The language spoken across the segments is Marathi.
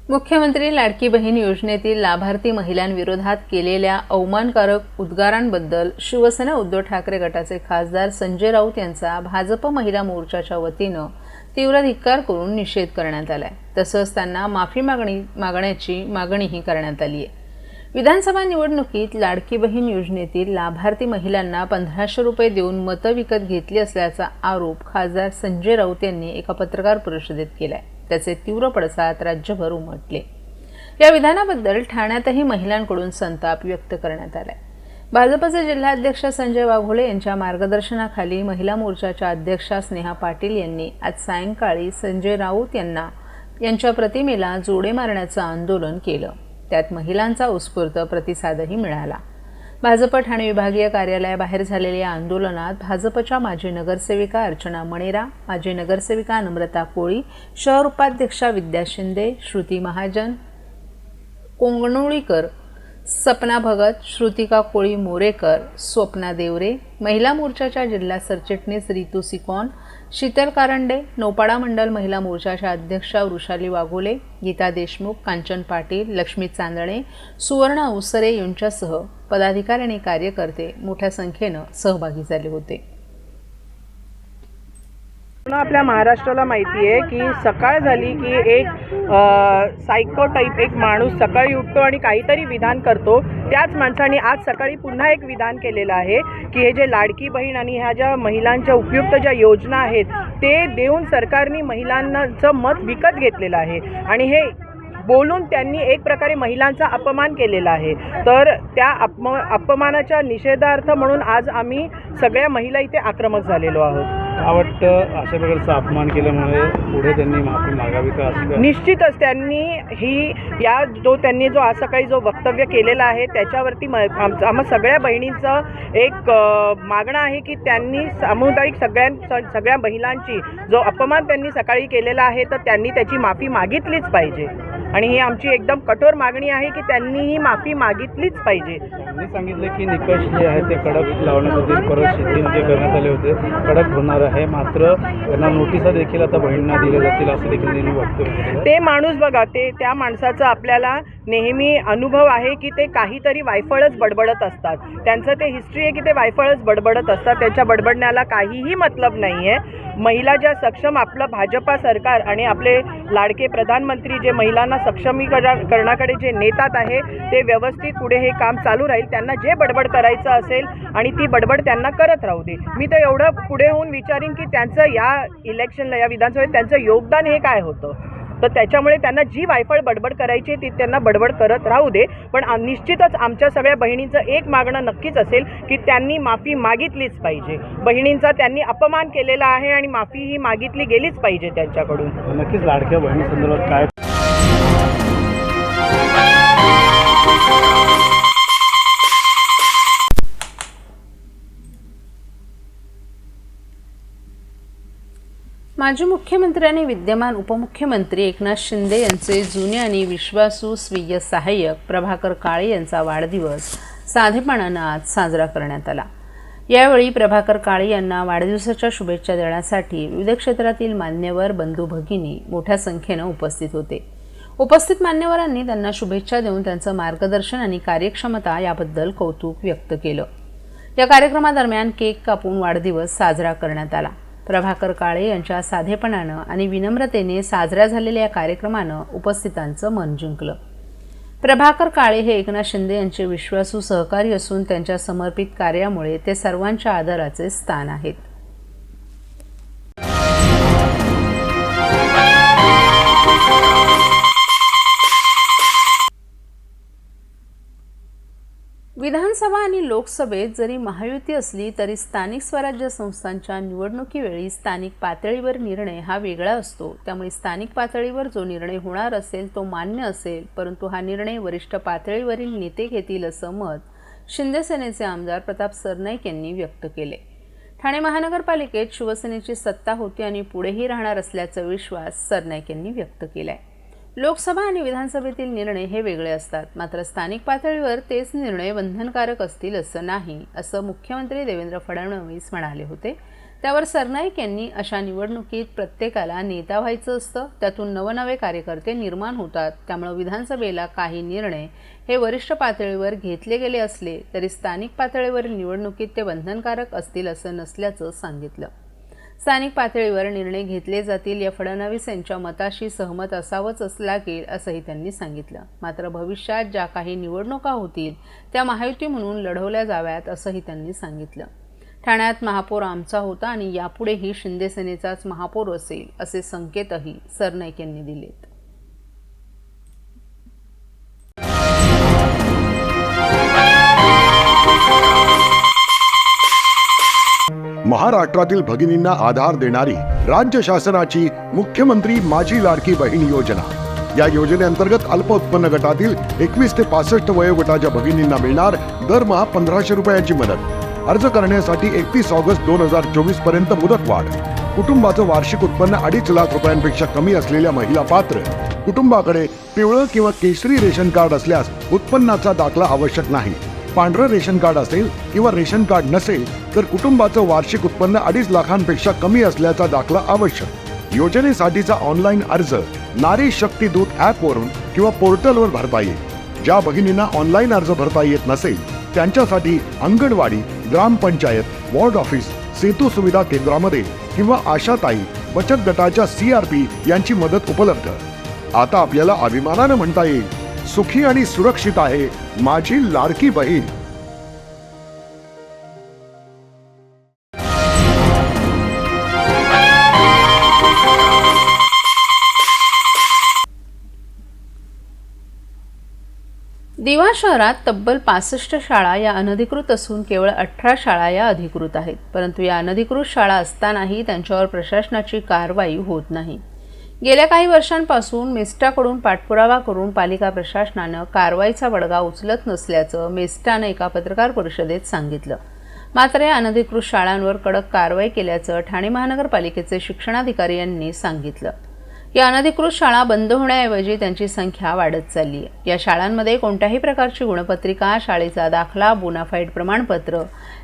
मुख्यमंत्री लाडकी बहीण योजनेतील लाभार्थी महिलांविरोधात केलेल्या अवमानकारक उद्गारांबद्दल शिवसेना उद्धव ठाकरे गटाचे खासदार संजय राऊत यांचा भाजप महिला मोर्चाच्या वतीनं तीव्र धिक्कार करून निषेध करण्यात आलाय। तसंच त्यांना माफी मागण्याची मागणीही करण्यात आली आहे। विधानसभा निवडणुकीत लाडकी बहीण योजनेतील लाभार्थी महिलांना 1500 रुपये देऊन मतं विकत घेतली असल्याचा आरोप खासदार संजय राऊत यांनी एका पत्रकार परिषदेत केलाय। त्याचे तीव्र पडसाद राज्यभर उमटले। या विधानाबद्दल ठाण्यातही महिलांकडून संताप व्यक्त करण्यात आलाय। भाजपचे जिल्हाध्यक्ष संजय वाघोळे यांच्या मार्गदर्शनाखाली महिला मोर्चाच्या अध्यक्षा स्नेहा पाटील यांनी आज सायंकाळी संजय राऊत यांच्या प्रतिमेला जोडे मारण्याचं आंदोलन केलं। त्यात महिलांचा उत्स्फूर्त प्रतिसादही मिळाला। भाजप ठाणे विभागीय कार्यालयाबाहेर झालेल्या या आंदोलनात भाजपच्या माजी नगरसेविका अर्चना मणेरा, माजी नगरसेविका नम्रता कोळी, शहर उपाध्यक्षा विद्या शिंदे, श्रुती महाजन, कोंगणुळीकर, सपना भगत, श्रुतिका कोळी मोरेकर, स्वप्ना देवरे, महिला मोर्चाच्या जिल्हा सरचिटणीस रितू सिकॉन, शीतल कारंडे, नौपाडा मंडल महिला मोर्चाच्या अध्यक्षा वृषाली वाघोले, गीता देशमुख, कांचन पाटील, लक्ष्मी चांदणे, सुवर्ण अवसरे यांच्यासह पदाधिकारी आणि कार्यकर्ते मोठ्या संख्येने सहभागी झाले होते। आपल्या महाराष्ट्राला माहिती आहे की सकाळ झाली की एक सायको टाईप एक माणूस सकाळी उठतो आणि काहीतरी विधान करतो। त्याच माणसाने आज सकाळी पुन्हा एक विधान केलेलं आहे की हे जे लाडकी बहीण आणि ह्या ज्या महिलांच्या उपयुक्त ज्या योजना आहेत ते देऊन सरकारने महिलांचं मत विकत घेतलेलं आहे आणि हे बोलून त्यांनी एक प्रकारे महिलांचा अपमान केलेला आहे। तर त्या अपमानाच्या निषेधार्थ म्हणून आज आम्ही सगळ्या महिला इथे आक्रमक झालेलो आहोत। वाटतं अशा प्रकारचा अपमान केल्यामुळे पुढे त्यांनी माफी मागावी का? निश्चितच त्यांनी त्यांनी जो आज सकाळी जो वक्तव्य केलेला आहे त्याच्यावरती आम्हा सगळ्या बहिणींचं एक मागणं आहे की त्यांनी सामुदायिक सगळ्या महिलांची जो अपमान त्यांनी सकाळी केलेला आहे तर त्यांनी त्याची माफी मागितलीच पाहिजे आणि ही आमची एकदम कठोर मागणी आहे की त्यांनी ही माफी मागितलीच पाहिजे। त्यांनी सांगितले की निकष जे आहे ते कडक लावण्यासाठी परत शिथिल जे करण्यात आले होते कडक होणार आहे, मात्र त्यांना नोटिसा देखील आता बहिणींना दिल्या जातील असं देखील त्यांनी वक्तव्य केलं। ते माणूस बघा, त्या माणसाचा आपल्याला नेहमी अनुभव आहे की ते काहीतरी वायफळच बडबडत असतात। त्यांचं ते हिस्ट्री आहे की ते वायफळच बडबडत असतात, त्यांच्या बडबडण्याला काहीही मतलब नाही आहे। महिला ज्या सक्षम आपलं भाजपा सरकार आणि आपले लाडके प्रधानमंत्री जे महिलांना सक्षमीकरणाकडे जे नेतात आहे ते व्यवस्थित पुढे हे काम चालू राहील। त्यांना जे बडबड करायचं असेल आणि ती बडबड त्यांना करत राहू दे। मी तर एवढं पुढे होऊन विचारीन की त्यांचं या इलेक्शनला या विधानसभेत त्यांचं योगदान हे काय होतं, तर त्याच्यामुळे त्यांना जी वायफळ बडबड करायची ती त्यांना बडबड करत राहू दे। पण निश्चितच आमच्या सगळ्या बहिणींचं एक मागणं नक्कीच असेल की त्यांनी माफी मागितलीच पाहिजे। बहिणींचा त्यांनी अपमान केलेला आहे आणि माफी ही मागितली गेलीच पाहिजे त्यांच्याकडून। नक्कीच लाडक्या बहिणीसंदर्भात काय माजी मुख्यमंत्री आणि विद्यमान उपमुख्यमंत्री एकनाथ शिंदे यांचे जुने आणि विश्वासू स्वीय सहाय्यक प्रभाकर काळे यांचा वाढदिवस साधेपणानं आज साजरा करण्यात आला। यावेळी प्रभाकर काळे यांना वाढदिवसाच्या शुभेच्छा देण्यासाठी विविध क्षेत्रातील मान्यवर, बंधू भगिनी मोठ्या संख्येनं उपस्थित होते। उपस्थित मान्यवरांनी त्यांना शुभेच्छा देऊन त्यांचं मार्गदर्शन आणि कार्यक्षमता याबद्दल कौतुक व्यक्त केलं। या कार्यक्रमादरम्यान केक कापून वाढदिवस साजरा करण्यात आला। प्रभाकर काळे यांच्या साधेपणानं आणि विनम्रतेने साजऱ्या झालेल्या या कार्यक्रमानं उपस्थितांचं मन जिंकलं। प्रभाकर काळे हे एकनाथ शिंदे यांचे विश्वासू सहकारी असून त्यांच्या समर्पित कार्यामुळे ते सर्वांच्या आदराचे स्थान आहेत। विधानसभा आणि लोकसभेत जरी महायुती असली तरी स्थानिक स्वराज्य संस्थांच्या निवडणुकीवेळी स्थानिक पातळीवर निर्णय हा वेगळा असतो। त्यामुळे स्थानिक पातळीवर जो निर्णय होणार असेल तो मान्य असेल, परंतु हा निर्णय वरिष्ठ पातळीवरील नेते घेतील असं मत शिंदे सेनेचे आमदार प्रताप सरनाईक यांनी व्यक्त केले। ठाणे महानगरपालिकेत शिवसेनेची सत्ता होती आणि पुढेही राहणार असल्याचा विश्वास सरनाईक यांनी व्यक्त केलाय। लोकसभा आणि विधानसभेतील निर्णय हे वेगळे असतात, मात्र स्थानिक पातळीवर तेच निर्णय बंधनकारक असतील असं नाही, असं मुख्यमंत्री देवेंद्र फडणवीस म्हणाले होते। त्यावर सरनाईक यांनी अशा निवडणुकीत प्रत्येकाला नेता व्हायचं असतं, त्यातून नवनवे कार्यकर्ते निर्माण होतात, त्यामुळे विधानसभेला काही निर्णय हे वरिष्ठ पातळीवर घेतले गेले असले तरी स्थानिक पातळीवरील निवडणुकीत ते बंधनकारक असतील असं नसल्याचं सांगितलं. स्थानिक पातळीवर निर्णय घेतले जातील या फडणवीस यांच्या मताशी सहमत असावंच लागेल असंही त्यांनी सांगितलं. मात्र भविष्यात ज्या काही निवडणुका होतील त्या महायुती म्हणून लढवल्या जाव्यात असंही त्यांनी सांगितलं. ठाण्यात महापौर आमचा होता आणि यापुढेही शिंदे सेनेचाच महापौर असेल असे संकेतही सरनाईक यांनी दिलेत. महाराष्ट्रातील भगिनींना आधार देणारी राज्य शासनाची मुख्यमंत्री माझी लाडकी बहीण योजना. या योजनेअंतर्गत अल्प उत्पन्न गटातील 21 ते 65 वयोगटाच्या भगिनींना मिळणार दरमहा 1500 रुपयांची मदत. अर्ज करण्यासाठी 31 ऑगस्ट 2024 पर्यंत मुदतवाढ. कुटुंबाचं वार्षिक उत्पन्न 2.5 लाख रुपयांपेक्षा कमी असलेल्या महिला पात्र. कुटुंबाकडे पिवळं किंवा केशरी रेशन कार्ड असल्यास उत्पन्नाचा दाखला आवश्यक नाही. पांढरं रेशन कार्ड असेल किंवा रेशन कार्ड नसेल तर कुटुंबाचं वार्षिक उत्पन्न 2.5 लाखांपेक्षा कमी असल्याचा दाखला आवश्यक. योजनेसाठीचा ऑनलाईन अर्ज नारी शक्ती दूत ॲपवरून किंवा पोर्टलवर भरता येईल. ज्या भगिनींना ऑनलाईन अर्ज भरता येत नसेल त्यांच्यासाठी अंगणवाडी, ग्रामपंचायत, वॉर्ड ऑफिस, सेतू सुविधा केंद्रामध्ये किंवा आशाताई बचत गटाच्या CRP यांची मदत उपलब्ध. आता आपल्याला अभिमानानं म्हणता येईल, सुखी आणि सुरक्षित आहे माझी लाडकी बहीण. दिवा शहरात तब्बल 65 शाळा या अनधिकृत असून केवळ 18 शाळा या अधिकृत आहेत. परंतु या अनधिकृत शाळा असतानाही त्यांच्यावर प्रशासनाची कारवाई होत नाही. गेल्या काही वर्षांपासून मेस्टाकडून पाठपुरावा करून पालिका प्रशासनानं कारवाईचा बडगा उचलत नसल्याचं मेस्टानं एका पत्रकार परिषदेत सांगितलं. मात्र या अनधिकृत शाळांवर कडक कारवाई केल्याचं ठाणे महानगरपालिकेचे शिक्षणाधिकारी यांनी सांगितलं. या अनधिकृत शाळा बंद होण्याऐवजी त्यांची संख्या वाढत चालली आहे. या शाळांमध्ये कोणत्याही प्रकारची गुणपत्रिका, शाळेचा दाखला, बोनाफाईड प्रमाणपत्र,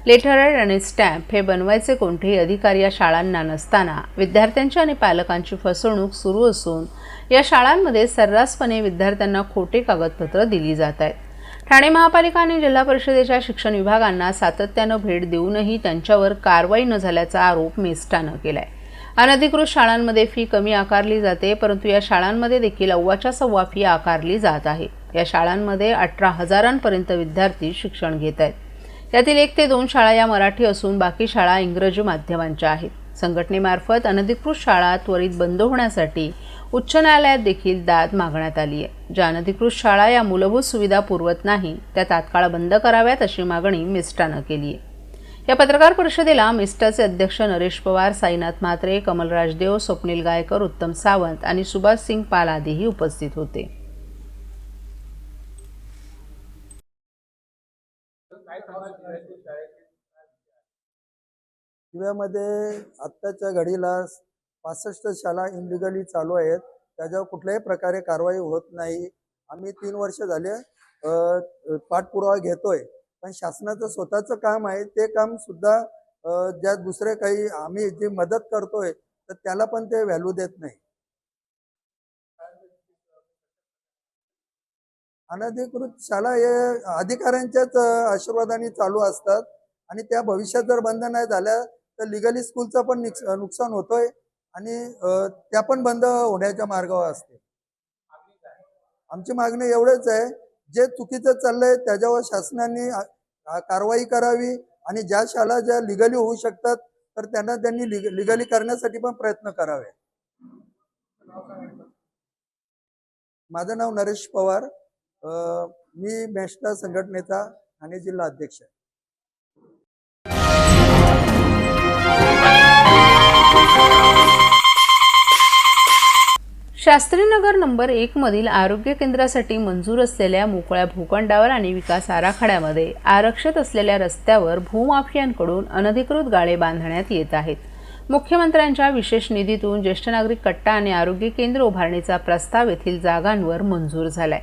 लेटरहेड आणि स्टॅम्प हे बनवायचे कोणतेही अधिकार या शाळांना नसताना विद्यार्थ्यांची आणि पालकांची फसवणूक सुरू असून या शाळांमध्ये सर्रासपणे विद्यार्थ्यांना खोटे कागदपत्र दिली जात आहेत. ठाणे महापालिका आणि जिल्हा परिषदेच्या शिक्षण विभागांना सातत्यानं भेट देऊनही त्यांच्यावर कारवाई न झाल्याचा आरोप मेस्टानं केलाय. अनधिकृत शाळांमध्ये फी कमी आकारली जाते, परंतु या शाळांमध्ये देखील 2.25 फी आकारली जात आहे. या शाळांमध्ये 18,000पर्यंत विद्यार्थी शिक्षण घेत आहेत. यातील 1 ते 2 शाळा या मराठी असून बाकी शाळा इंग्रजी माध्यमांच्या आहेत. संघटनेमार्फत अनधिकृत शाळा त्वरित बंद होण्यासाठी उच्च न्यायालयात देखील दाद मागण्यात आली आहे. ज्या अनधिकृत शाळा या मूलभूत सुविधा पुरवत नाही त्या तात्काळ बंद कराव्यात अशी मागणी मेस्टानं केली आहे. या पत्रकार परिषदेला मेस्टाचे अध्यक्ष नरेश पवार, साईनाथ म्हात्रे, कमलराज देव, स्वप्नील गायकर, उत्तम सावंत आणि सुभाष सिंग पाल आदीही उपस्थित होते. दिव्यामध्ये आत्ताच्या घडीला 65 शाळा इनलिगली चालू आहेत. त्याच्यावर कुठल्याही प्रकारे कारवाई होत नाही. आम्ही 3 वर्ष झाले पाठपुरावा घेतोय, पण शासनाचं स्वतःचं काम आहे ते काम सुद्धा ज्या दुसरे काही आम्ही जी मदत करतोय तर त्याला पण ते व्हॅल्यू देत नाही. अनधिकृत शाळा हे अधिकाऱ्यांच्याच आशीर्वादाने चालू असतात आणि त्या भविष्यात जर बंद नाही झाल्या तर लिगली स्कूलचं पण नुकसान होतोय आणि त्या पण बंद होण्याच्या मार्गावर असते. आमची मागणी एवढेच आहे, जे चुकीचं चाललंय त्याच्यावर शासनाने कारवाई करावी आणि ज्या शाळा ज्या लिगली होऊ शकतात तर त्यांनी लिगली करण्यासाठी पण प्रयत्न करावे. माझं नाव नरेश पवार, मी मेस्टा संघटनेचा ठाणे जिल्हा अध्यक्ष आहे. शास्त्रीनगर नंबर 1 मधील आरोग्य केंद्रासाठी मंजूर असलेल्या मोकळ्या भूखंडावर आणि विकास आराखड्यामध्ये आरक्षित असलेल्या रस्त्यावर भूमाफियांकडून अनधिकृत गाळे बांधण्यात येत आहेत. मुख्यमंत्र्यांच्या विशेष निधीतून ज्येष्ठ नागरिक कट्टा आणि आरोग्य केंद्र उभारणीचा प्रस्ताव येथील जागांवर मंजूर झालाय.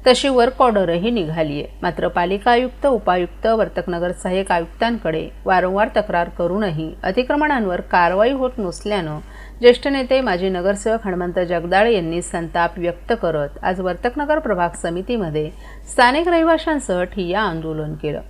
तशी वर्क ऑर्डरही निघाली आहे. मात्र पालिका आयुक्त, उपायुक्त, वर्तकनगर सहाय्यक आयुक्तांकडे वारंवार तक्रार करूनही अतिक्रमणांवर कारवाई होत नसल्यानं ज्येष्ठ नेते माजी नगरसेवक हणमंत जगदाळे यांनी संताप व्यक्त करत आज वर्तकनगर प्रभाग समितीमध्ये स्थानिक रहिवाशांसह ठिय्या आंदोलन केलं.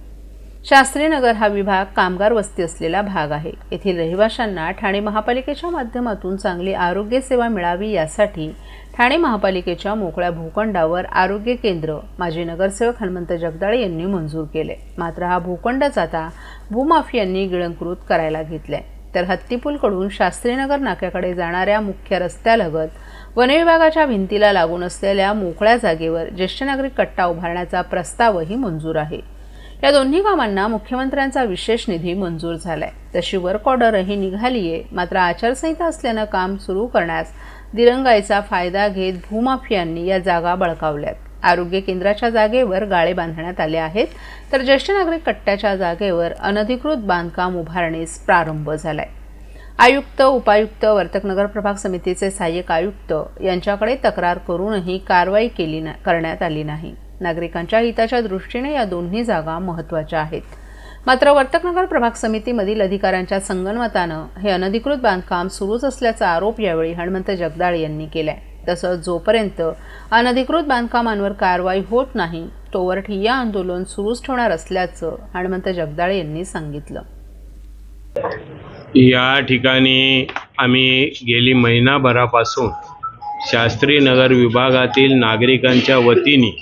शास्त्रीनगर हा विभाग कामगार वस्ती असलेला भाग आहे. येथील रहिवाशांना ठाणे महापालिकेच्या माध्यमातून चांगली आरोग्य सेवा मिळावी यासाठी ठाणे महापालिकेच्या मोकळ्या भूखंडावर आरोग्य केंद्र माजी नगरसेवक हणमंत जगदाळे यांनी मंजूर केले. मात्र हा भूखंडच आता भूमाफियांनी गिळंकृत करायला घेतलाय. तर हत्तीपूलकडून शास्त्रीनगर नाक्याकडे जाणाऱ्या मुख्य रस्त्यालगत वनविभागाच्या भिंतीला लागून असलेल्या मोकळ्या जागेवर ज्येष्ठ नागरिक कट्टा उभारण्याचा प्रस्तावही मंजूर आहे. या दोन्ही कामांना मुख्यमंत्र्यांचा विशेष निधी मंजूर झालाय. तशी वर्क ऑर्डरही निघालीये. मात्र आचारसंहिता असल्यानं काम सुरू करण्यास दिरंगाईचा फायदा घेत भूमाफियांनी या जागा बळकावल्यात. आरोग्य केंद्राच्या जागेवर गाळे बांधण्यात आले आहेत, तर ज्येष्ठ नागरिक कट्ट्याच्या जागेवर अनधिकृत बांधकाम उभारणीस प्रारंभ झालाय. आयुक्त, उपायुक्त, वर्तकनगर प्रभाग समितीचे सहाय्यक आयुक्त यांच्याकडे तक्रार करूनही कारवाई करण्यात आली नाही. नागरिकांच्या हिताच्या दृष्टीने या दोन्ही जागा महत्त्वाच्या आहेत. मात्र वर्तकनगर प्रभाग समितीमधील अधिकाऱ्यांच्या संगनमतानं हे अनधिकृत बांधकाम सुरूच असल्याचा आरोप यावेळी हणमंत जगदाळे यांनी केलाय. तसंच जोपर्यंत अनधिकृत बांधकामांवर कारवाई होत नाही तोवर ठिय्या आंदोलन सुरूच ठेवणार असल्याचं हणमंत जगदाळे यांनी सांगितलं. या ठिकाणी आम्ही गेली महिनाभरापासून शास्त्रीनगर विभागातील नागरिकांच्या वतीने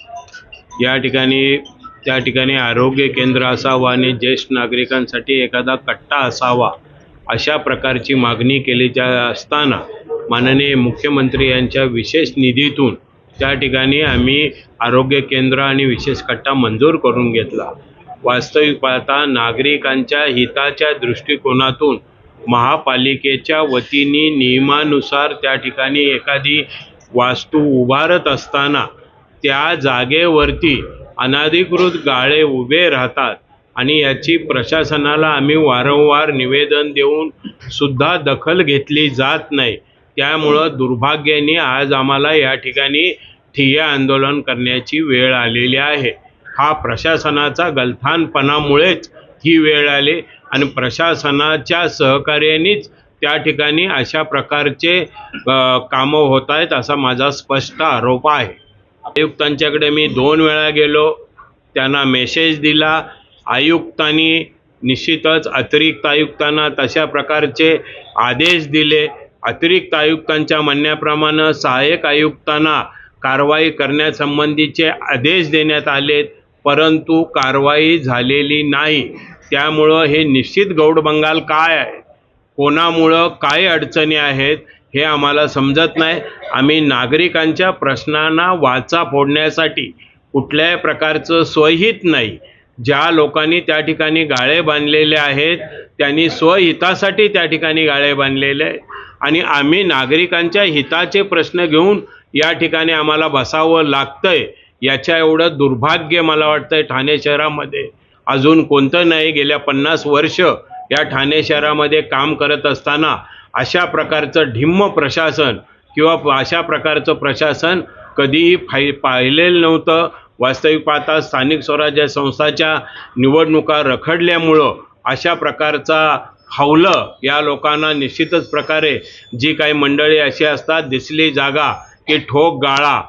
त्या ठिकाणी आरोग्य केंद्र असावं आणि ज्येष्ठ नागरिकांसाठी एखादा कट्टा असावा अशा प्रकारची मागणी केली असताना माननीय मुख्यमंत्री यांच्या विशेष निधीतून त्या ठिकाणी आम्ही आरोग्य केंद्र आणि विशेष कट्टा मंजूर करून घेतला. वास्तविक पाहता नागरिकांच्या हिताच्या दृष्टिकोनातून महापालिकेच्या वतीने नियमानुसार त्या ठिकाणी एखादी वास्तू उभारत असताना त्या जागेवरती अनधिकृत गाळे उभे राहतात आणि याची प्रशासनाला आम्ही वारंवार निवेदन देऊन सुद्धा दखल घेतली जात नाही. त्यामुळं दुर्भाग्याने आज आम्हाला या ठिकाणी ठिय्या आंदोलन करण्याची वेळ आलेली आहे. हा प्रशासनाचा गलथानपणामुळेच ही वेळ आली आणि प्रशासनाच्या सहकार्यानेच त्या ठिकाणी अशा प्रकारचे कामं होत आहेत असा माझा स्पष्ट आरोप आहे. आयुक्तांच्याकडे मी 2 वेळा गेलो, त्यांना मेसेज दिला. आयुक्तांनी निश्चितच अतिरिक्त आयुक्तांना तशा प्रकारचे आदेश दिले. अतिरिक्त आयुक्तांच्या म्हणण्याप्रमाणे सहाय्यक आयुक्तांना कारवाई करण्यासंबंधीचे आदेश देण्यात आलेत, परंतु कारवाई झालेली नाही. त्यामुळं हे निश्चित गौडबंगाल काय आहे, कोणामुळं काय अडचणी आहेत हे आम्हाला समजत नाही. आम्ही नागरिकांच्या प्रश्नांना वाचा फोडण्यासाठी कुठल्याही प्रकारचं स्वहित नाही. ज्या लोकांनी त्या ठिकाणी गाळे बांधलेले आहेत त्यांनी स्वहितासाठी त्या ठिकाणी गाळे बांधलेले आहेत आणि आम्ही नागरिकांच्या हिताचे प्रश्न घेऊन या ठिकाणी आम्हाला बसावं लागतंय. याच्या एवढं दुर्भाग्य मला वाटतंय ठाणे शहरामध्ये अजून कोणतं नाही. गेल्या 50 वर्ष या ठाणे शहरामध्ये काम करत असताना अशा प्रकारचं ढिम्म प्रशासन किंवा अशा प्रकारचं प्रशासन कधीही पाहिलेलं नव्हतं. वास्तविक पाहता स्थानिक स्वराज्य संस्थाच्या निवडणुका रखडल्यामुळं अशा प्रकारचा हवलं या लोकांना निश्चितच प्रकारे जी काही मंडळी अशी असतात, दिसली जागा की ठोक गाळा,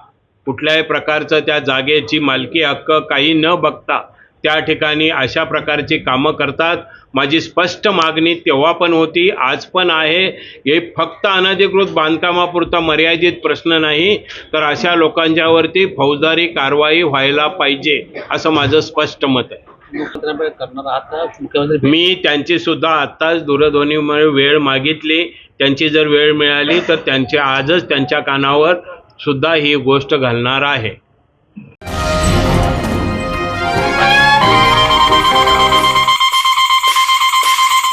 कुठल्याही प्रकारचं त्या जागेची मालकी हक्क काही न बघता त्या ठिकाणी अशा प्रकारची कामं करतात. माझी स्पष्ट मागणी तेव्हा पण होती, आज पण आहे. हे फक्त अनधिकृत बांधकामापुरता मर्यादित प्रश्न नाही, तर अशा लोकांच्यावरती फौजदारी कारवाई व्हायला पाहिजे असं माझं स्पष्ट मत आहे. मी त्यांची सुद्धा आत्ताच दूरध्वनीमुळे वेळ मागितली. त्यांची जर वेळ मिळाली तर आजच त्यांच्या कानावर सुद्धा ही गोष्ट घालणार आहे.